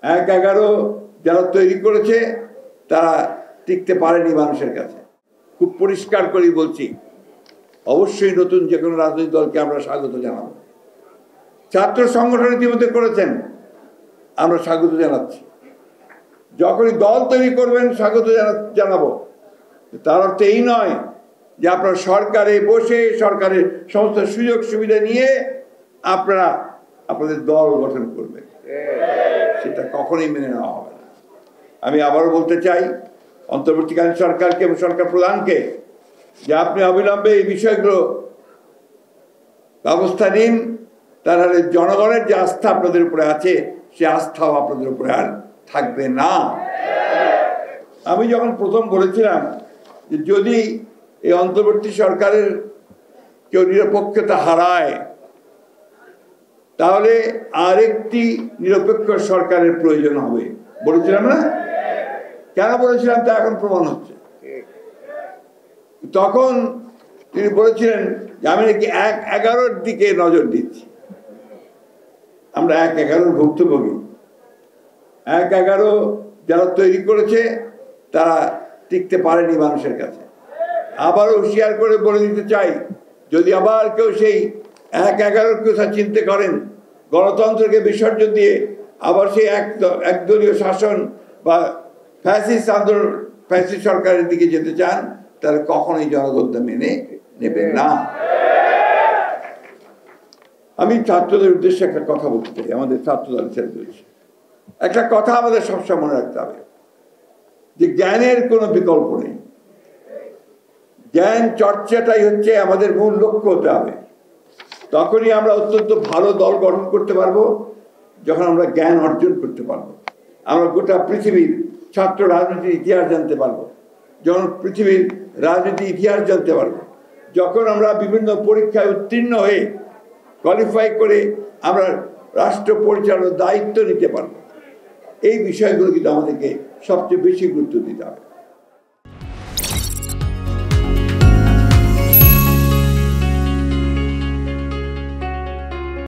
1-11 যারা তৈরি করেছে তারা টিকতে পারেনি মানুষের কাছে। খুব পরিষ্কার করেই বলছি, অবশ্যই নতুন যে কোনো রাজনৈতিক দলকে আমরা স্বাগত জানাবো। ছাত্র সংগঠন ইতিমধ্যে করেছেন, আমরা স্বাগত জানাচ্ছি। যখনই দল তৈরি করবেন স্বাগত জানাবো। তার অর্থ এই নয় যে আপনারা সরকারে বসে সরকারের সমস্ত সুযোগ সুবিধা নিয়ে আপনারা আপনাদের দল গঠন করবেন, সেটা কখনোই মেনে নেওয়া হবে না। আমি আবারও বলতে চাই অন্তর্বর্তীকালীন সরকারকে এবং সরকার প্রধানকে যে আপনি অবিলম্বে এই বিষয়গুলো ব্যবস্থা নিন, তাহলে জনগণের যে আস্থা আপনাদের উপরে আছে সে আস্থাও আপনাদের উপরে আর থাকবে না। আমি যখন প্রথম বলেছিলাম যে যদি এই অন্তর্বর্তী সরকারের কেউ নিরপেক্ষতা হারায় তাহলে আরেকটি নিরপেক্ষ সরকারের প্রয়োজন হবে, বলেছিলাম না? কেন বলেছিলাম তা এখন প্রমাণ হচ্ছে। তখন তিনি বলেছিলেন যে আমি নাকি 1-11 দিকে নজর দিচ্ছি। আমরা 1-11 ভুক্তভোগী। 1-11 যারা তৈরি করেছে তারা টিকতে পারেনি মানুষের কাছে। আবারও হুঁশিয়ার করে বলে দিতে চাই, যদি আবার কেউ সেই 1-11 কথা চিন্তা করেন, গণতন্ত্রকে বিসর্জন দিয়ে আবার সেই একদলীয় শাসন বা ফ্যাসিস্ট আন্দোলন, ফ্যাসিস্ট সরকারের দিকে যেতে চান, তাহলে কখনোই জনগণ মেনে নেবে না। আমি ছাত্রদের উদ্দেশ্যে একটা কথা বলতে চাই, আমাদের ছাত্রদলের ছেলেদের। একটা কথা আমাদের সবসময় মনে রাখতে হবে যে জ্ঞানের কোনো বিকল্প নেই। জ্ঞান চর্চাটাই হচ্ছে আমাদের মূল লক্ষ্য হতে হবে। তখনই আমরা অত্যন্ত ভালো দল গঠন করতে পারবো যখন আমরা জ্ঞান অর্জন করতে পারবো। আমরা গোটা পৃথিবীর ছাত্র রাজনীতির ইতিহাস জানতে পারবো, যখন পৃথিবীর রাজনীতির ইতিহাস জানতে পারবো, যখন আমরা বিভিন্ন পরীক্ষায় উত্তীর্ণ হয়ে কোয়ালিফাই করে আমরা রাষ্ট্র পরিচালনার দায়িত্ব নিতে পারবো। এই বিষয়গুলো কিন্তু আমাদেরকে সবচেয়ে বেশি গুরুত্ব দিতে হবে।